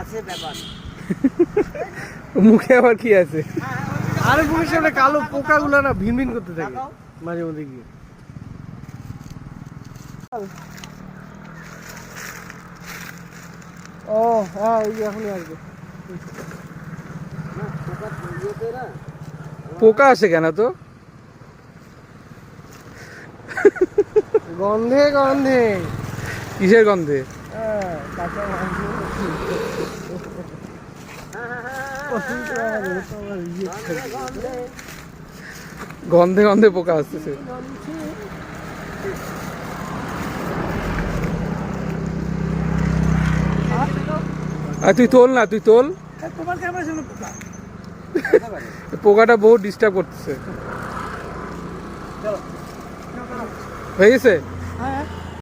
আছে ব্যাপার। মুখে আবার কি আছে? আরে মুখের সামনে কালো পোকাগুলো না ভিনভিন করতে থাকে মাঝে মধ্যে গিয়ে। ও হ্যাঁ, এই যে এখনই আসবে। পোকা আসে কেন তো? গন্ধে গন্ধে। কিসের গন্ধে? হ্যাঁ, কাঁচা মাংস। গন্ধে গন্ধে পোকা আসতেছে। আর তুই তোল না, তুই তোল। তোমার ক্যামেরা সামনে পোকা। পোকাটা বহুত ডিস্টার্ব করতেছে। হয়ে গেছে? হ্যাঁ